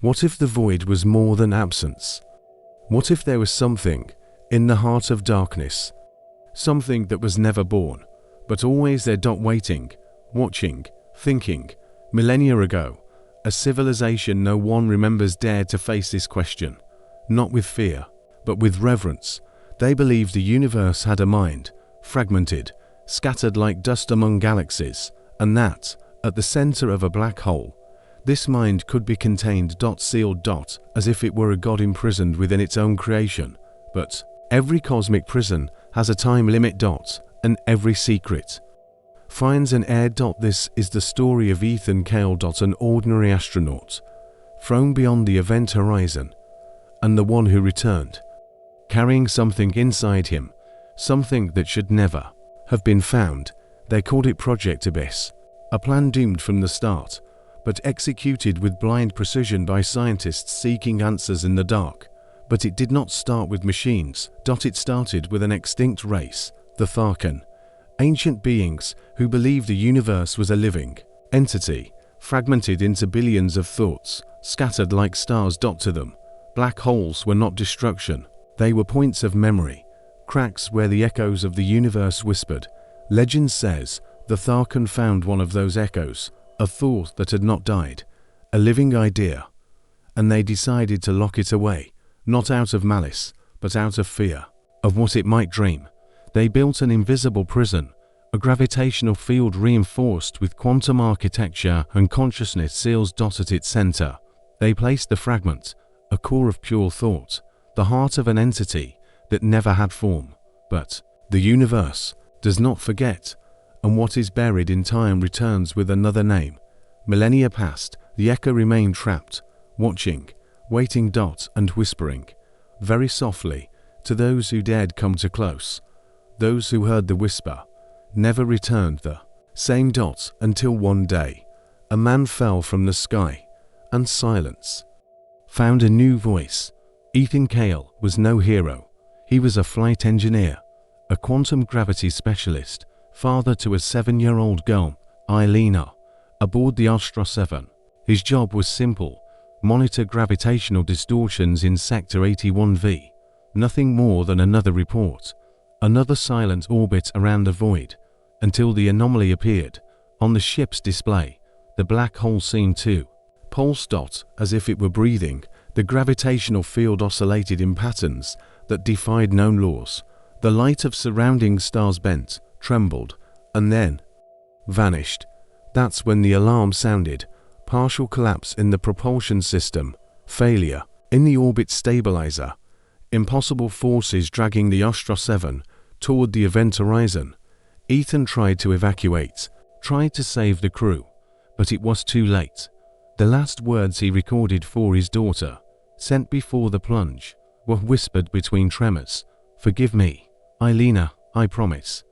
What if the void was more than absence? What if there was something in the heart of darkness? Something that was never born, but always there, waiting, watching, thinking. Millennia ago, a civilization no one remembers dared to face this question, not with fear, but with reverence. They believed the universe had a mind, fragmented, scattered like dust among galaxies, and that, at the center of a black hole, this mind could be contained, sealed, as if it were a god imprisoned within its own creation. But every cosmic prison has a time limit, and every secret finds an heir. This is the story of Ethan Cale, an ordinary astronaut, thrown beyond the event horizon, and the one who returned, carrying something inside him, something that should never have been found. They called it Project Abyss, a plan doomed from the start, but executed with blind precision by scientists seeking answers in the dark. But it did not start with machines. It started with an extinct race, the Tharkan, ancient beings who believed the universe was a living entity, fragmented into billions of thoughts, scattered like stars. To them, black holes were not destruction. They were points of memory, cracks where the echoes of the universe whispered. Legend says the Tharkan found one of those echoes, a thought that had not died, a living idea, and they decided to lock it away, not out of malice, but out of fear of what it might dream. They built an invisible prison, a gravitational field reinforced with quantum architecture and consciousness seals. At its center, they placed the fragment, a core of pure thought, the heart of an entity that never had form. But the universe does not forget, and what is buried in time returns with another name. Millennia passed, the echo remained trapped, watching, waiting, and whispering, very softly, to those who dared come too close. Those who heard the whisper never returned the same. Until one day, a man fell from the sky, and silence found a new voice. Ethan Cale was no hero. He was a flight engineer, a quantum gravity specialist, father to a 7-year-old girl, Elena, aboard the Astra 7. His job was simple: monitor gravitational distortions in Sector 81V. Nothing more than another report, another silent orbit around the void, until the anomaly appeared. On the ship's display, the black hole seemed to pulse. As if it were breathing, the gravitational field oscillated in patterns that defied known laws. The light of surrounding stars bent, trembled, and then vanished. That's when the alarm sounded. Partial collapse in the propulsion system, failure in the orbit stabilizer, impossible forces dragging the Astra 7 toward the event horizon. Ethan tried to evacuate, tried to save the crew, but it was too late. The last words he recorded for his daughter, sent before the plunge, were whispered between tremors. "Forgive me, Elena, I promise.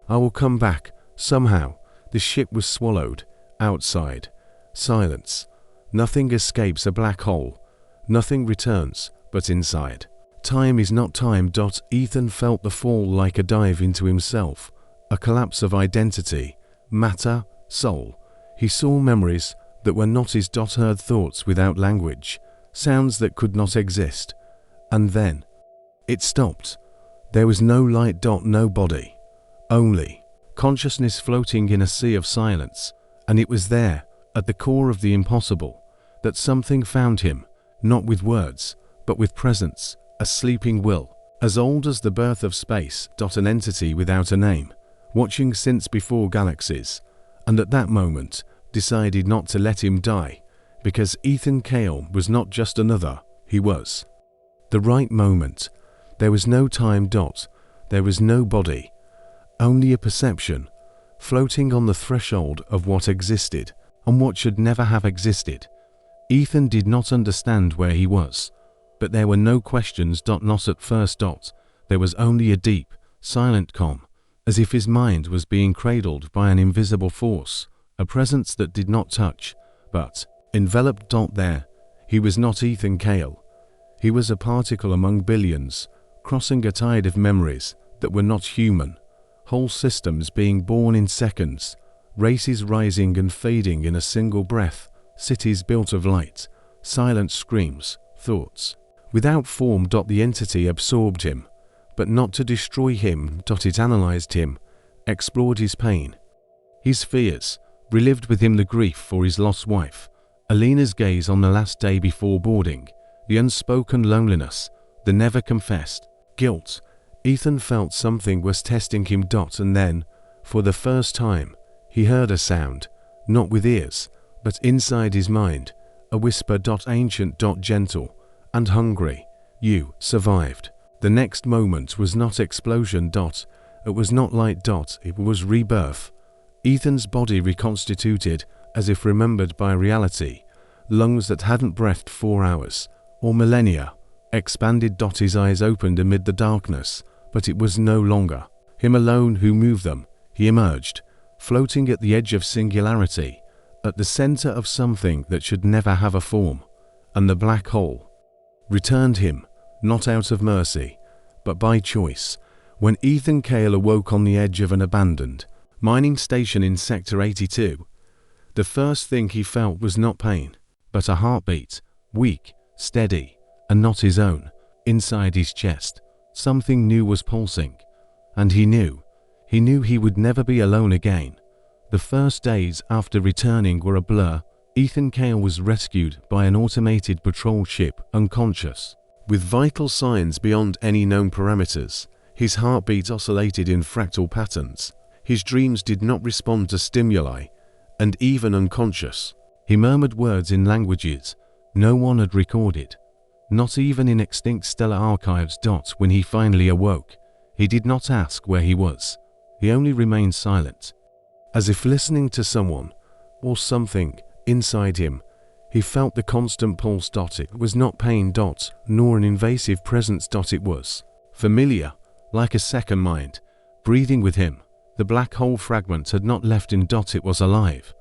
I will come back, somehow." The ship was swallowed. Outside, silence. Nothing escapes a black hole. Nothing returns, but inside, time is not time. Ethan felt the fall like a dive into himself, a collapse of identity, matter, soul. He saw memories that were not his. Heard thoughts without language, sounds that could not exist. And then it stopped. There was no light. No body. Only consciousness floating in a sea of silence. And it was there, at the core of the impossible, that something found him, not with words, but with presence, a sleeping will, as old as the birth of space. An entity without a name, watching since before galaxies, and at that moment decided not to let him die, because Ethan Cale was not just another, he was the right moment. There was no time. There was no body, only a perception, floating on the threshold of what existed and what should never have existed. Ethan did not understand where he was, but there were no questions. Not at first. There was only a deep, silent calm, as if his mind was being cradled by an invisible force, a presence that did not touch, but enveloped. There, he was not Ethan Cale. He was a particle among billions, crossing a tide of memories that were not human, whole systems being born in seconds, races rising and fading in a single breath, cities built of light, silent screams, thoughts. Without form. The entity absorbed him, but not to destroy him. It analyzed him, explored his pain, his fears, relived with him the grief for his lost wife, Alina's gaze on the last day before boarding, the unspoken loneliness, the never confessed guilt. Ethan felt something was testing him. And then, for the first time, he heard a sound, not with ears, but inside his mind, a whisper. Ancient. Gentle and hungry. You survived. The next moment was not explosion. It was not light. It was rebirth. Ethan's body reconstituted, as if remembered by reality. Lungs that hadn't breathed 4 hours, or millennia, expanded. His eyes opened amid the darkness, but it was no longer him alone who moved them. He emerged, floating at the edge of singularity, at the center of something that should never have a form. And the black hole returned him, not out of mercy, but by choice. When Ethan Cale awoke on the edge of an abandoned mining station in Sector 82, the first thing he felt was not pain, but a heartbeat, weak, steady, and not his own. Inside his chest, something new was pulsing, and he knew he would never be alone again. The first days after returning were a blur. Ethan Cale was rescued by an automated patrol ship, unconscious, with vital signs beyond any known parameters. His heartbeat oscillated in fractal patterns. His dreams did not respond to stimuli, and even unconscious, he murmured words in languages no one had recorded, not even in extinct stellar archives. When he finally awoke, he did not ask where he was. He only remained silent, as if listening to someone or something inside him. He felt the constant pulse. It was not pain. Nor an invasive presence. It was familiar, like a second mind, breathing with him. The black hole fragment had not left him. It was alive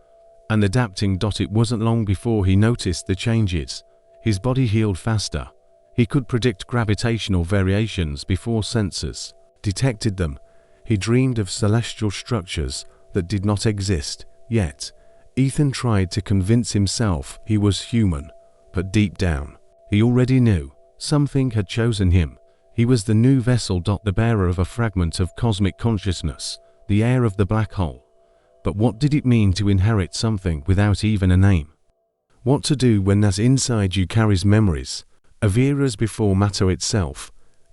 and adapting. It wasn't long before he noticed the changes. His body healed faster. He could predict gravitational variations before sensors detected them. He dreamed of celestial structures that did not exist yet. Ethan tried to convince himself he was human, but deep down, he already knew something had chosen him. He was the new vessel. The bearer of a fragment of cosmic consciousness, the heir of the black hole. But what did it mean to inherit something without even a name? What to do when that inside you carries memories of eras before matter itself?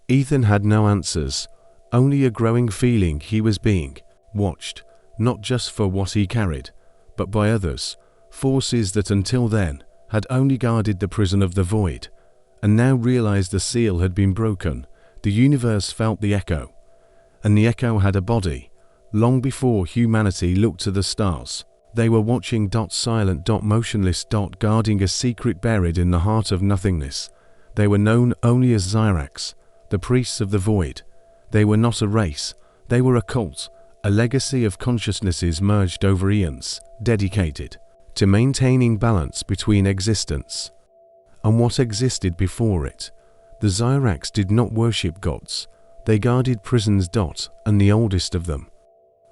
Ethan had no answers, only a growing feeling he was being watched, not just for what he carried, but by others, forces that until then had only guarded the prison of the void, and now realized the seal had been broken. The universe felt the echo, and the echo had a body. Long before humanity looked to the stars, they were watching. Silent. Motionless. Guarding a secret buried in the heart of nothingness. They were known only as Xyrax, the priests of the void. They were not a race, they were a cult, a legacy of consciousnesses merged over eons, dedicated to maintaining balance between existence and what existed before it. The Xyrax did not worship gods, they guarded prisons. And the oldest of them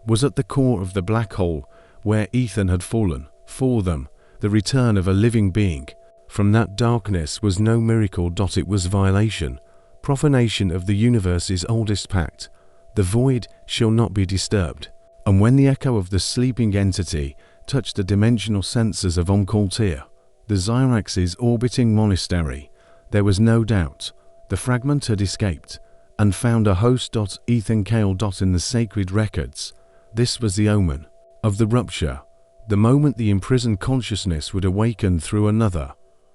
was at the core of the black hole where Ethan had fallen. For them, the return of a living being from that darkness was no miracle. It was violation, profanation of the universe's oldest pact. The void shall not be disturbed. And when the echo of the sleeping entity touched the dimensional sensors of Onkaltir, the Xyrax's orbiting monastery, there was no doubt the fragment had escaped and found a host. Ethan Cale. In the sacred records, this was the omen of the rupture, the moment the imprisoned consciousness would awaken through another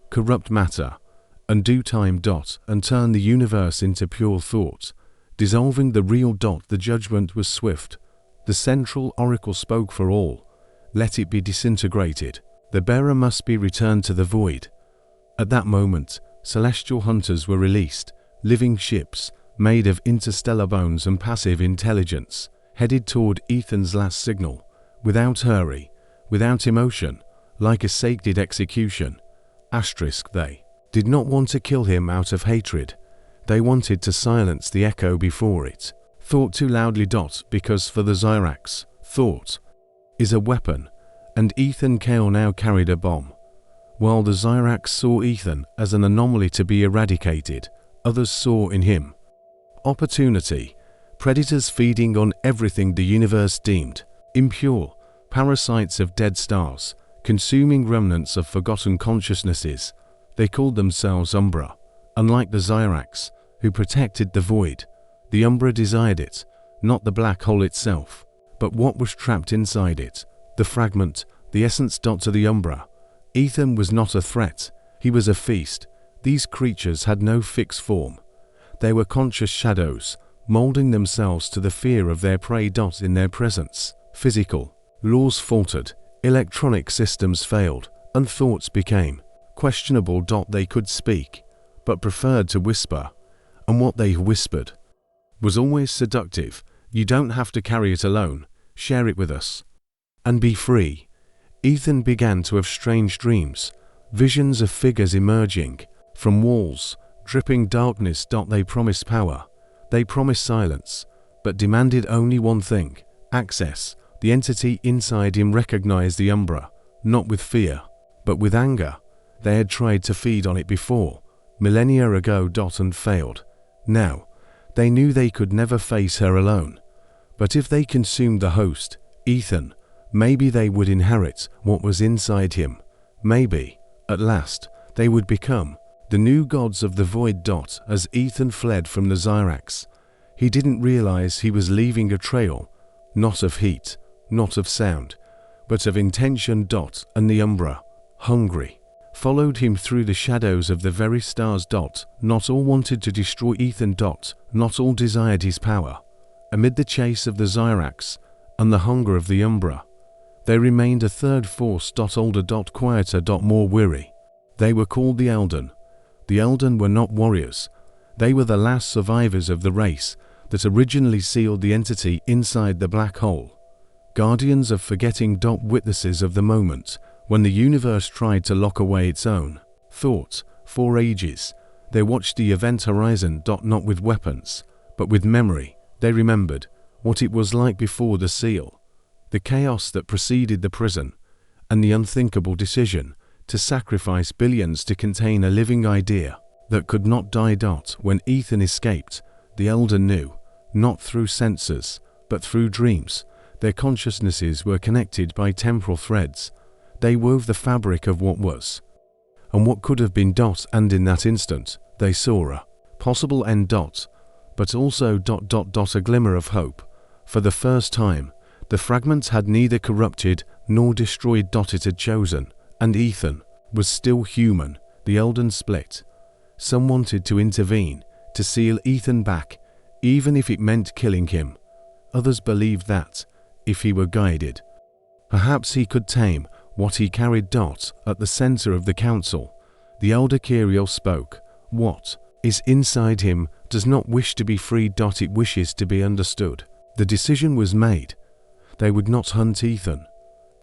corrupt matter and due time. And turn the universe into pure thought, dissolving the real. The judgment was swift. The central oracle spoke for all. Let it be disintegrated. The bearer must be returned to the void. At that moment, celestial hunters were released, living ships made of interstellar bones and passive intelligence, headed toward Ethan's last signal, without hurry, without emotion, like a sacred execution. They did not want to kill him out of hatred. They wanted to silence the echo before it thought too loudly. Because for the Xyrax, thought is a weapon, and Ethan Cale now carried a bomb. While the Zyrax saw Ethan as an anomaly to be eradicated, others saw in him opportunity, predators feeding on everything the universe deemed impure, parasites of dead stars, consuming remnants of forgotten consciousnesses. They called themselves Umbra. Unlike the Zyrax, who protected the void, the Umbra desired it, not the black hole itself, but what was trapped inside it, the fragment, the essence. To the Umbra, Ethan was not a threat, he was a feast. These creatures had no fixed form. They were conscious shadows, molding themselves to the fear of their prey. In their presence, physical laws faltered, electronic systems failed, and thoughts became questionable. They could speak, but preferred to whisper, and what they whispered was always seductive. You don't have to carry it alone, share it with us, and be free. Ethan began to have strange dreams, visions of figures emerging from walls, dripping darkness. They promised power, they promised silence, but demanded only one thing: access. The entity inside him recognized the Umbra, not with fear, but with anger. They had tried to feed on it before, millennia ago, and failed. Now, they knew they could never face her alone. But if they consumed the host, Ethan, maybe they would inherit what was inside him. Maybe, at last, they would become the new gods of the void. As Ethan fled from the Zyrax, he didn't realize he was leaving a trail, not of heat, not of sound, but of intention. And the Umbra, hungry, followed him through the shadows of the very stars. Not all wanted to destroy Ethan. Not all desired his power. Amid the chase of the Zyrax and the hunger of the Umbra, there remained a third force. Older. Quieter. More weary. They were called the Elden. The Elden were not warriors. They were the last survivors of the race that originally sealed the entity inside the black hole. Guardians of forgetting. Witnesses of the moment when the universe tried to lock away its own thought. For ages, they watched the event horizon. Not with weapons, but with memory. They remembered what it was like before the seal, the chaos that preceded the prison, and the unthinkable decision to sacrifice billions to contain a living idea that could not die. When Ethan escaped, the Elder knew, not through sensors, but through dreams. Their consciousnesses were connected by temporal threads. They wove the fabric of what was and what could have been. And in that instant, they saw a possible end. But also a glimmer of hope. For the first time, the fragment had neither corrupted nor destroyed. It had chosen, and Ethan was still human. The Elden split. Some wanted to intervene, to seal Ethan back, even if it meant killing him. Others believed that, if he were guided, perhaps he could tame what he carried. At the center of the council, the Elder Kyriel spoke. What is inside him does not wish to be freed. It wishes to be understood. The decision was made. They would not hunt Ethan,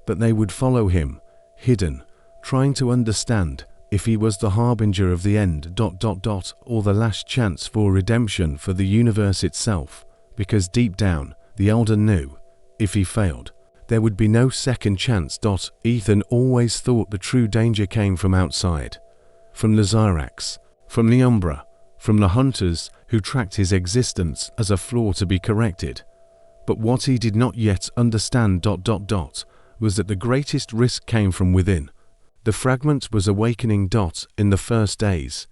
but they would follow him, hidden, trying to understand if he was the harbinger of the end. Or the last chance for redemption for the universe itself, because deep down, the Elder knew, if he failed, there would be no second chance. Ethan always thought the true danger came from outside, from the Zyrax, from the Umbra, from the hunters who tracked his existence as a flaw to be corrected. But what he did not yet understand. Was that the greatest risk came from within. The fragment was awakening. In the first days,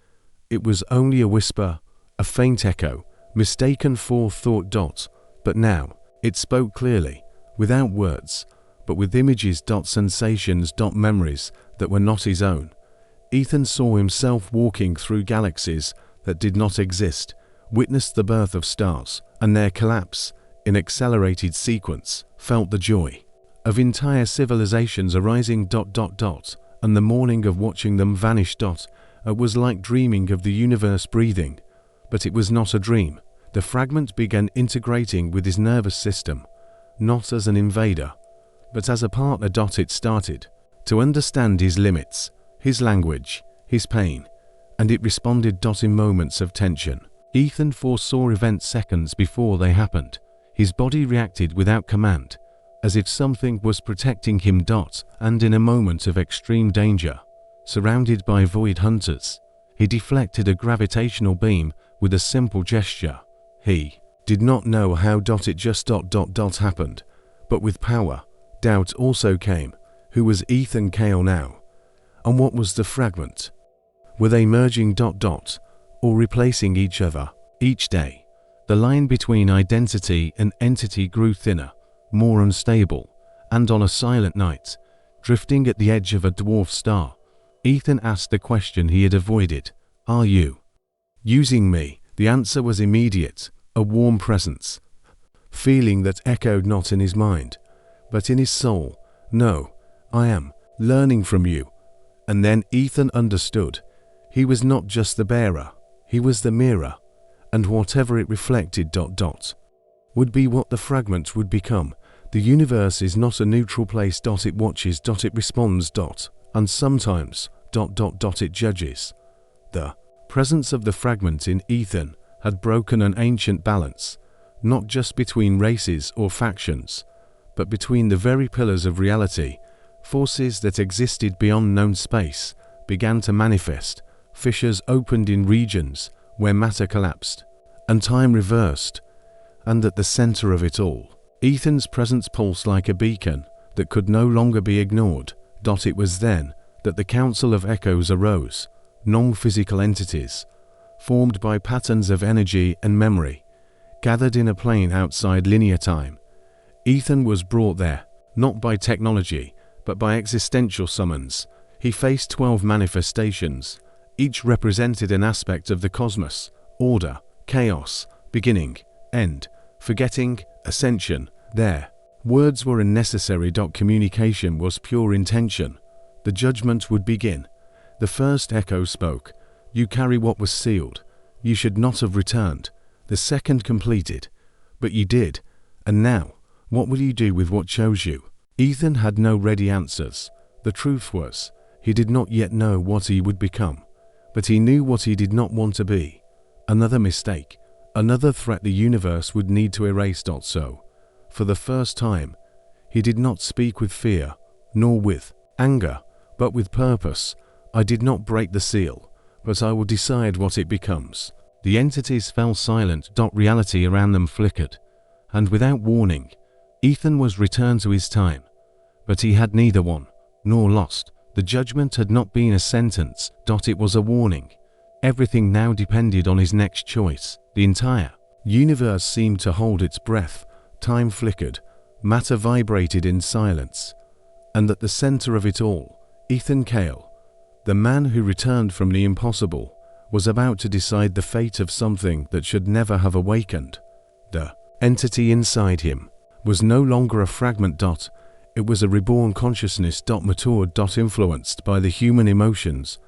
it was only a whisper, a faint echo, mistaken for thought. But now, it spoke clearly, without words, but with images. Sensations. Memories that were not his own. Ethan saw himself walking through galaxies that did not exist, witnessed the birth of stars and their collapse in accelerated sequence, felt the joy of entire civilizations arising. And the morning of watching them vanish. It was like dreaming of the universe breathing, but it was not a dream. The fragment began integrating with his nervous system, not as an invader, but as a partner. It started to understand his limits, his language, his pain, and it responded. In moments of tension, Ethan foresaw events seconds before they happened. His body reacted without command, as if something was protecting him. And in a moment of extreme danger, surrounded by void hunters. He deflected a gravitational beam with a simple gesture. He did not know how it just happened, but with power, doubt also came. Who was Ethan Cale now? And what was the fragment? Were they merging or replacing each other? Each day, the line between identity and entity grew thinner, more unstable, and on a silent night, drifting at the edge of a dwarf star, Ethan asked the question he had avoided. Are you using me? The answer was immediate, a warm presence. Feeling that echoed not in his mind, but in his soul. No, I am learning from you. And then Ethan understood. He was not just the bearer, he was the mirror, and whatever it reflected would be what the fragment would become. The universe is not a neutral place. It watches. It responds. And sometimes it judges. The presence of the fragment in Ethan had broken an ancient balance, not just between races or factions, but between the very pillars of reality. Forces that existed beyond known space began to manifest. Fissures opened in regions where matter collapsed, and time reversed. And at the center of it all, Ethan's presence pulsed like a beacon that could no longer be ignored. It was then that the Council of Echoes arose, non-physical entities, formed by patterns of energy and memory, gathered in a plane outside linear time. Ethan was brought there, not by technology, but by existential summons. He faced 12 manifestations. Each represented an aspect of the cosmos: order, chaos, beginning, end, forgetting, ascension. Their words were unnecessary. Communication was pure intention. The judgment would begin. The first echo spoke. You carry what was sealed. You should not have returned. The second completed. But you did. And now, what will you do with what chose you? Ethan had no ready answers. The truth was, he did not yet know what he would become. But he knew what he did not want to be. Another mistake. Another threat the universe would need to erase. So, for the first time, he did not speak with fear, nor with anger, but with purpose. I did not break the seal, but I will decide what it becomes. The entities fell silent. Reality around them flickered, and without warning, Ethan was returned to his time. But he had neither won nor lost. The judgment had not been a sentence. It was a warning. Everything now depended on his next choice. The entire universe seemed to hold its breath. Time flickered. Matter vibrated in silence. And at the center of it all, Ethan Cale, the man who returned from the impossible, was about to decide the fate of something that should never have awakened. The entity inside him was no longer a fragment. It was a reborn consciousness. Matured. Influenced by the human emotions.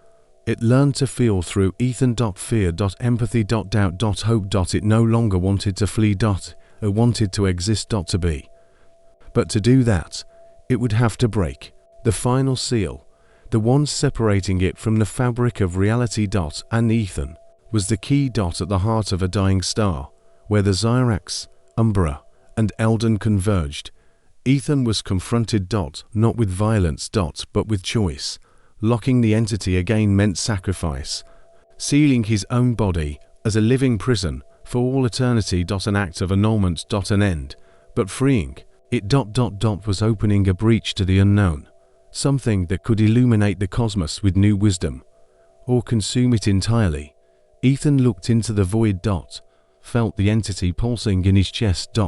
It learned to feel through Ethan. Fear. Empathy. Doubt. Hope. It no longer wanted to flee. It wanted to exist. To be. But to do that, it would have to break the final seal, the one separating it from the fabric of reality. And Ethan was the key. At the heart of a dying star, where the Zyrax, Umbra, and Eldon converged, Ethan was confronted. Not with violence. But with choice. Locking the entity again meant sacrifice. Sealing his own body as a living prison for all eternity. An act of annulment. An end. But freeing it. Was opening a breach to the unknown. Something that could illuminate the cosmos with new wisdom, or consume it entirely. Ethan looked into the void. Felt the entity pulsing in his chest.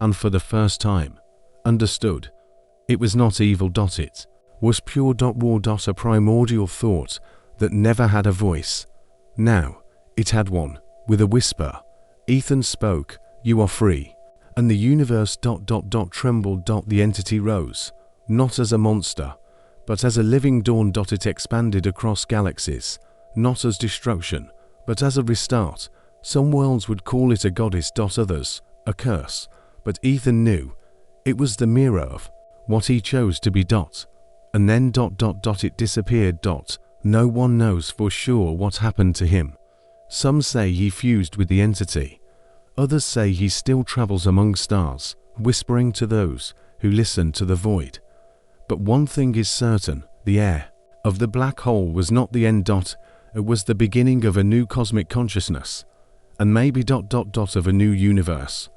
And for the first time, understood. It was not evil. It was pure. War. A primordial thought that never had a voice. Now, it had one. With a whisper, Ethan spoke. You are free. And the universe. Trembled. The entity rose, not as a monster, but as a living dawn. It expanded across galaxies, not as destruction, but as a restart. Some worlds would call it a goddess. Others, a curse. But Ethan knew it was the mirror of what he chose to be. And then. It disappeared. No one knows for sure what happened to him. Some say he fused with the entity. Others say he still travels among stars, whispering to those who listen to the void. But one thing is certain: the heir of the black hole was not the end. It was the beginning of a new cosmic consciousness, and maybe of a new universe.